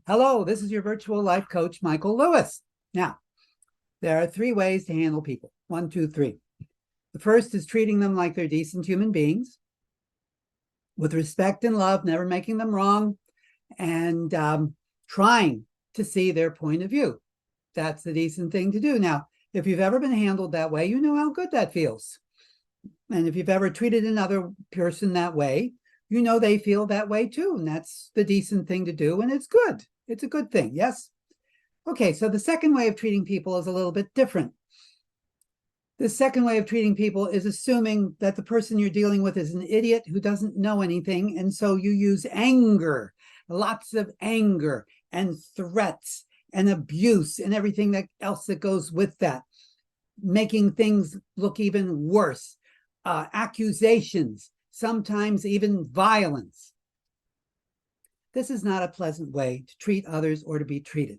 Hello, this is your virtual life coach, Michael Lewis. Now, there are three ways to handle people. One, two, three. The first is treating them like they're decent human beings with respect and love, never making them wrong, and trying to see their point of view. That's the decent thing to do. Now, if you've ever been handled that way, you know how good that feels. And if you've ever treated another person that way, you know they feel that way too. And that's the decent thing to do. And it's good. It's a good thing. Yes. Okay. So the second way of treating people is a little bit different. The second way of treating people is assuming that the person you're dealing with is an idiot who doesn't know anything. And so you use anger, lots of anger and threats and abuse and everything else that goes with that, making things look even worse, accusations, sometimes even violence. This is not a pleasant way to treat others or to be treated.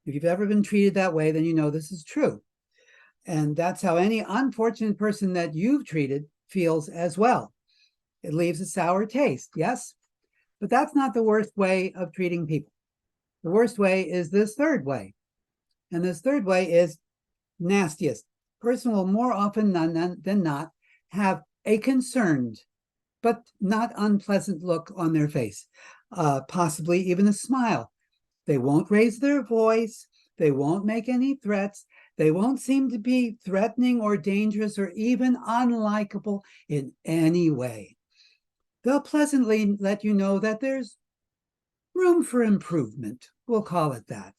If you've ever been treated that way, then you know this is true. And that's how any unfortunate person that you've treated feels as well. It leaves a sour taste, yes? But that's not the worst way of treating people. The worst way is this third way. And this third way is nastiest. Person will more often than not have a concerned but not unpleasant look on their face, possibly even a smile. They won't raise their voice. They won't make any threats. They won't seem to be threatening or dangerous or even unlikable in any way. They'll pleasantly let you know that there's room for improvement. We'll call it that.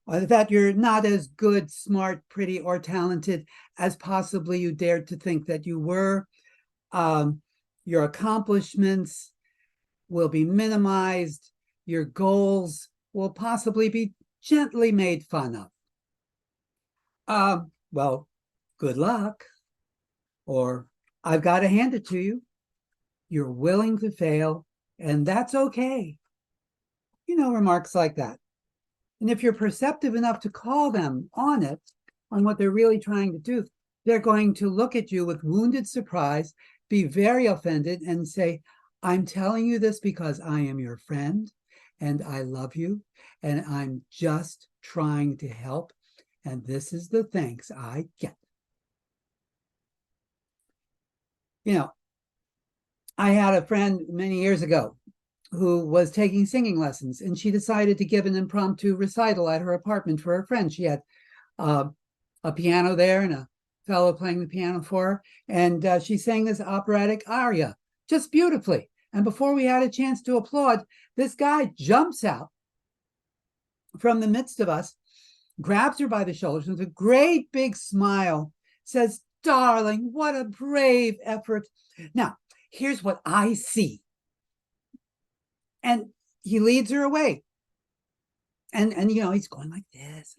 Or that you're not as good, smart, pretty, or talented as possibly you dared to think that you were. Your accomplishments will be minimized. Your goals will possibly be gently made fun of. Well, good luck. Or I've got to hand it to you. You're willing to fail, and that's okay. You know, remarks like that. And if you're perceptive enough to call them on it, on what they're really trying to do, they're going to look at you with wounded surprise, be very offended, and say, I'm telling you this because I am your friend and I love you and I'm just trying to help. And this is the thanks I get. You know, I had a friend many years ago who was taking singing lessons, and she decided to give an impromptu recital at her apartment for her friend. She had a piano there and a fellow playing the piano for her, and she sang this operatic aria just beautifully. And before we had a chance to applaud, this guy jumps out from the midst of us, grabs her by the shoulders with a great big smile, says, "Darling, what a brave effort. Now, here's what I see." And he leads her away. And you know, he's going like this,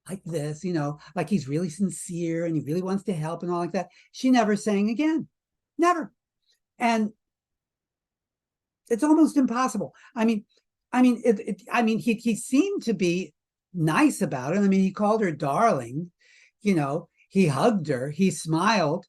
like this, you know, like he's really sincere and he really wants to help and all like that. She never sang again. Never. And it's almost impossible. He seemed to be nice about it. I mean, he called her darling, you know, he hugged her, he smiled.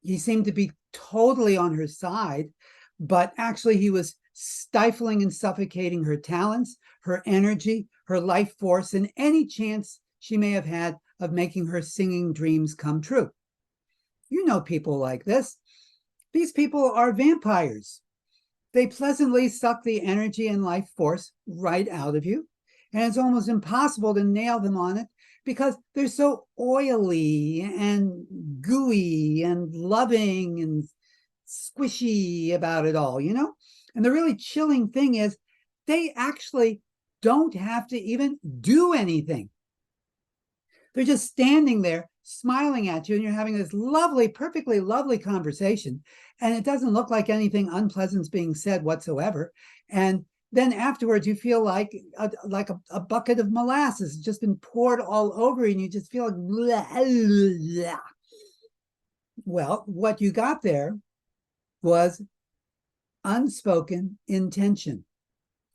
He seemed to be totally on her side, but actually he was stifling and suffocating her talents, her energy, her life force, and any chance she may have had of making her singing dreams come true. You know people like this. These people are vampires. They pleasantly suck the energy and life force right out of you, and it's almost impossible to nail them on it because they're so oily and gooey and loving and squishy about it all, you know? And the really chilling thing is they actually don't have to even do anything. They're just standing there smiling at you, and you're having this lovely, perfectly lovely conversation, and it doesn't look like anything unpleasant's being said whatsoever. And then afterwards, you feel like a bucket of molasses has just been poured all over you, and you just feel like, blah, blah. Well, what you got there was unspoken intention.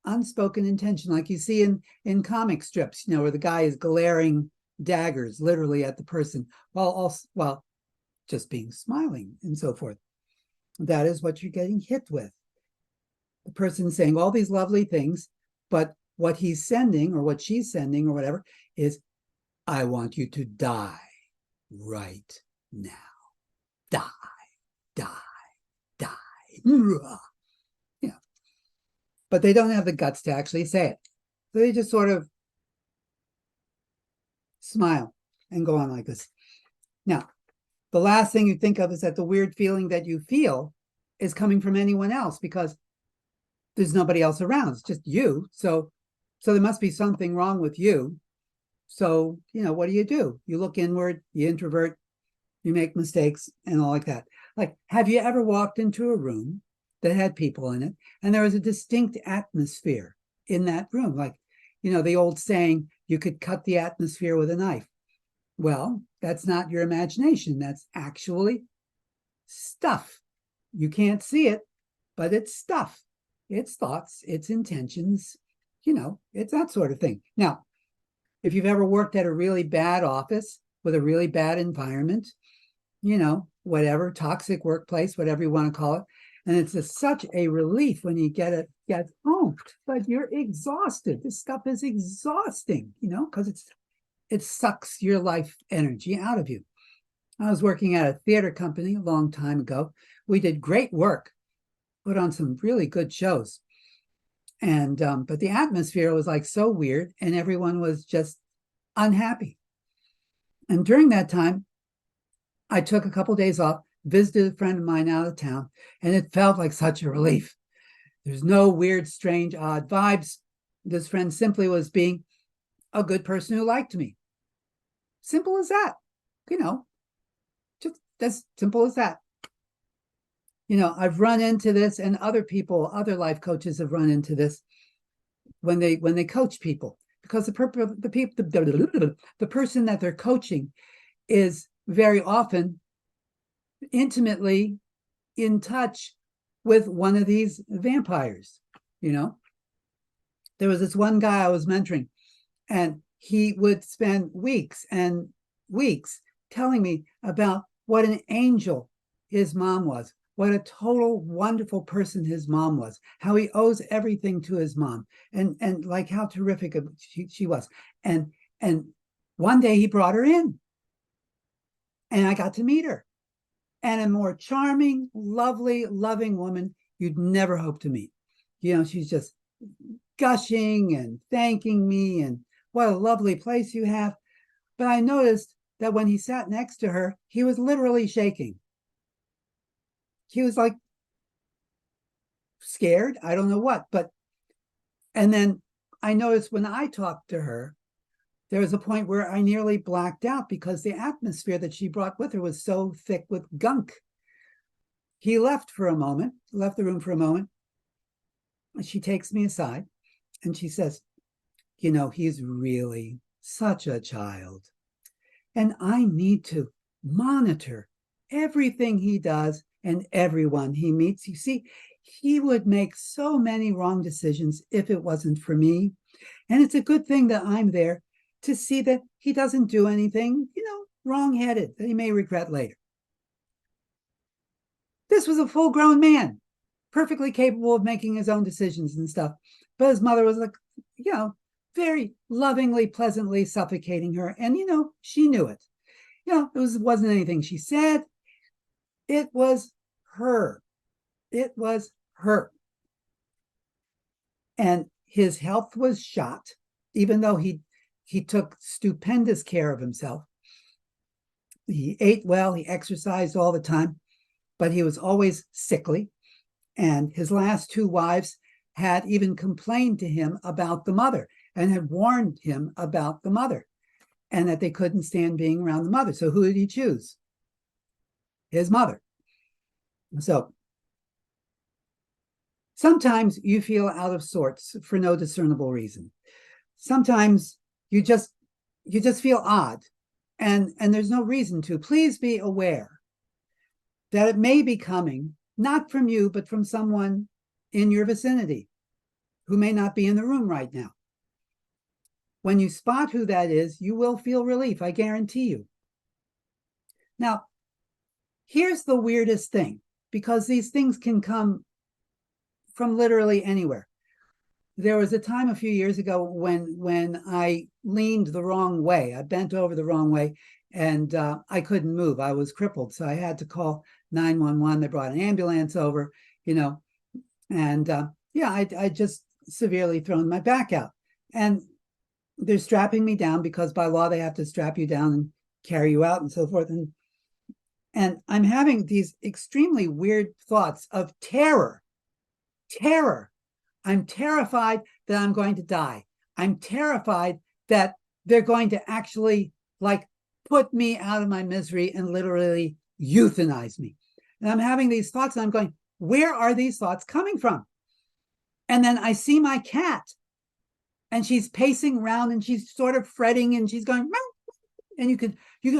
Unspoken intention, like you see in comic strips, you know, where the guy is glaring daggers literally at the person while just being smiling and so forth. That is what you're getting hit with. The person's saying all these lovely things, but what he's sending or what she's sending or whatever is, I want you to die right now. Die, die, die. Yeah. But they don't have the guts to actually say it. So they just sort of smile and go on like this. Now, the last thing you think of is that the weird feeling that you feel is coming from anyone else because there's nobody else around. It's just you. So there must be something wrong with you. So, what do? You look inward, you introvert, you make mistakes and all like that. Like, have you ever walked into a room that had people in it and there was a distinct atmosphere in that room? Like, the old saying, you could cut the atmosphere with a knife. Well, that's not your imagination. That's actually stuff. You can't see it, but it's stuff. It's thoughts, it's intentions, it's that sort of thing. Now, if you've ever worked at a really bad office with a really bad environment, whatever, toxic workplace, whatever you want to call it, and it's such a relief when you get home, but you're exhausted. This stuff is exhausting, because it sucks your life energy out of you. I was working at a theater company a long time ago. We did great work, put on some really good shows. And but the atmosphere was like so weird and everyone was just unhappy. And during that time, I took a couple of days off, visited a friend of mine out of town, and it felt like such a relief. There's no weird, strange, odd vibes. This friend simply was being a good person who liked me. Simple as that, just as simple as that. I've run into this, and other life coaches have run into this when they coach people, because the person that they're coaching is very often intimately in touch with one of these vampires. There was this one guy I was mentoring, and he would spend weeks and weeks telling me about what an angel his mom was, what a total wonderful person his mom was, how he owes everything to his mom, and like how terrific she was. And one day he brought her in, and I got to meet her, and a more charming, lovely, loving woman you'd never hope to meet. She's just gushing and thanking me, and what a lovely place you have. But I noticed that when he sat next to her, he was literally shaking. He was like scared, I don't know what, and then I noticed when I talked to her, there was a point where I nearly blacked out because the atmosphere that she brought with her was so thick with gunk. He left the room for a moment. She takes me aside and she says, he's really such a child. And I need to monitor everything he does and everyone he meets. You see, he would make so many wrong decisions if it wasn't for me. And it's a good thing that I'm there to see that he doesn't do anything, wrong-headed that he may regret later. This was a full-grown man, perfectly capable of making his own decisions and stuff. But his mother was like, very lovingly, pleasantly suffocating her. And, she knew it. It wasn't anything she said. It was her. It was her. And his health was shot, even though he took stupendous care of himself. He ate well, he exercised all the time, but he was always sickly. And his last two wives had even complained to him about the mother and had warned him about the mother and that they couldn't stand being around the mother. So who did he choose? His mother. So sometimes you feel out of sorts for no discernible reason. Sometimes you just feel odd, and there's no reason to. Please be aware that it may be coming not from you, but from someone in your vicinity who may not be in the room right now. When you spot who that is, you will feel relief, I guarantee you. Now, here's the weirdest thing, because these things can come from literally anywhere. There was a time a few years ago when I leaned the wrong way. I bent over the wrong way, and I couldn't move. I was crippled, so I had to call 911. They brought an ambulance over, and yeah, I just severely thrown my back out. And they're strapping me down because by law they have to strap you down and carry you out and so forth. And I'm having these extremely weird thoughts of terror. I'm terrified that I'm going to die. I'm terrified that they're going to actually put me out of my misery and literally euthanize me. And I'm having these thoughts and I'm going, where are these thoughts coming from? And then I see my cat and she's pacing around and she's sort of fretting and she's going, and you could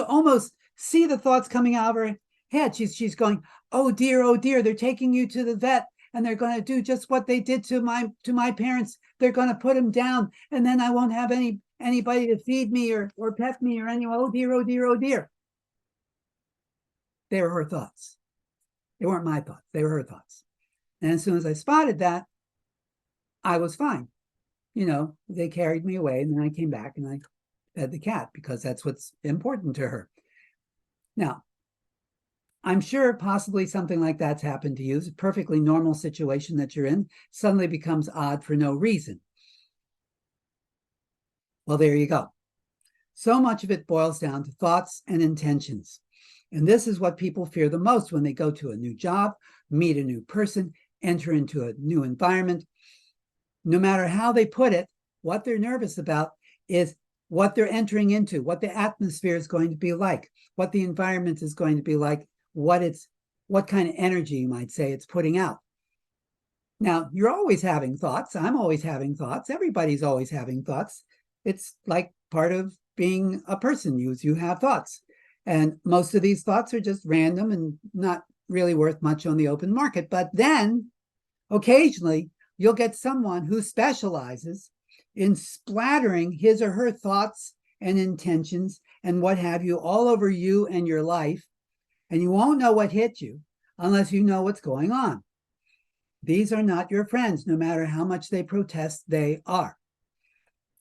almost see the thoughts coming out of her head. She's going, oh dear, they're taking you to the vet. And they're going to do just what they did to my parents. They're going to put them down, and then I won't have anybody to feed me or pet me or anyone. Oh dear. They were her thoughts. They weren't my thoughts. They were her thoughts. And as soon as I spotted that, I was fine. They carried me away, and then I came back and I fed the cat because that's what's important to her. Now, I'm sure possibly something like that's happened to you. It's a perfectly normal situation that you're in, suddenly becomes odd for no reason. Well, there you go. So much of it boils down to thoughts and intentions. And this is what people fear the most when they go to a new job, meet a new person, enter into a new environment. No matter how they put it, what they're nervous about is what they're entering into, what the atmosphere is going to be like, what the environment is going to be like, what kind of energy, you might say, it's putting out. Now, you're always having thoughts. I'm always having thoughts. Everybody's always having thoughts. It's like part of being a person. You have thoughts. And most of these thoughts are just random and not really worth much on the open market. But then, occasionally, you'll get someone who specializes in splattering his or her thoughts and intentions and what have you all over you and your life. And you won't know what hit you unless you know what's going on. These are not your friends, no matter how much they protest, they are.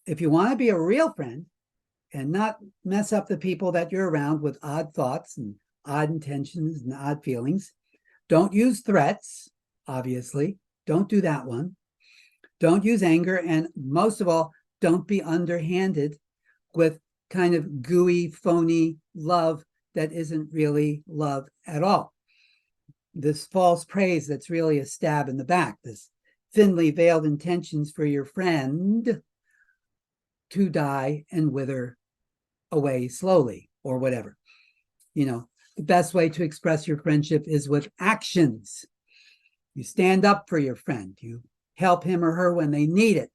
If you want to be a real friend and not mess up the people that you're around with odd thoughts and odd intentions and odd feelings, don't use threats, obviously. Don't do that one. Don't use anger. And most of all, don't be underhanded with kind of gooey, phony love that isn't really love at all. This false praise that's really a stab in the back, this thinly veiled intentions for your friend to die and wither away slowly or whatever. The best way to express your friendship is with actions. You stand up for your friend. You help him or her when they need it,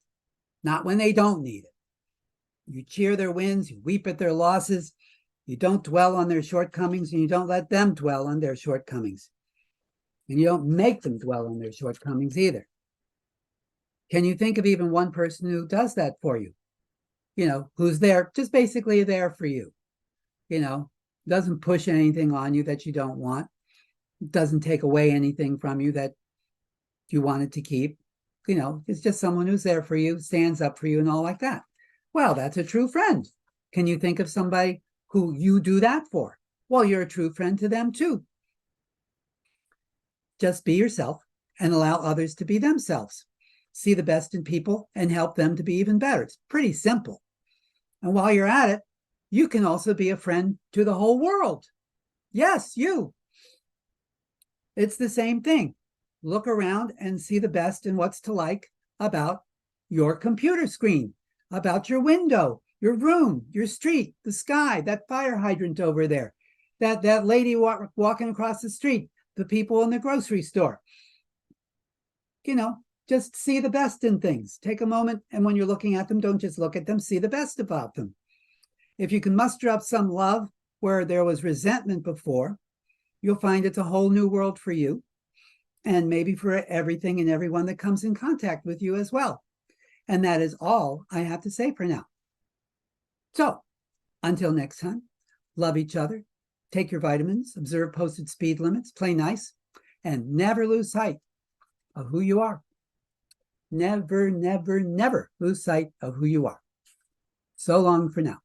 not when they don't need it. You cheer their wins, you weep at their losses. You don't dwell on their shortcomings, and you don't let them dwell on their shortcomings. And you don't make them dwell on their shortcomings either. Can you think of even one person who does that for you? Who's there, just basically there for you. Doesn't push anything on you that you don't want. Doesn't take away anything from you that you wanted to keep. It's just someone who's there for you, stands up for you and all like that. Well, that's a true friend. Can you think of somebody who you do that for? Well, you're a true friend to them too. Just be yourself and allow others to be themselves. See the best in people and help them to be even better. It's pretty simple. And while you're at it, you can also be a friend to the whole world. Yes, you. It's the same thing. Look around and see the best in what's to like about your computer screen, about your window, your room, your street, the sky, that fire hydrant over there, that lady walking across the street, the people in the grocery store. Just see the best in things. Take a moment, and when you're looking at them, don't just look at them, see the best about them. If you can muster up some love where there was resentment before, you'll find it's a whole new world for you, and maybe for everything and everyone that comes in contact with you as well. And that is all I have to say for now. So, until next time, love each other, take your vitamins, observe posted speed limits, play nice, and never lose sight of who you are. never, never, never lose sight of who you are. So long for now.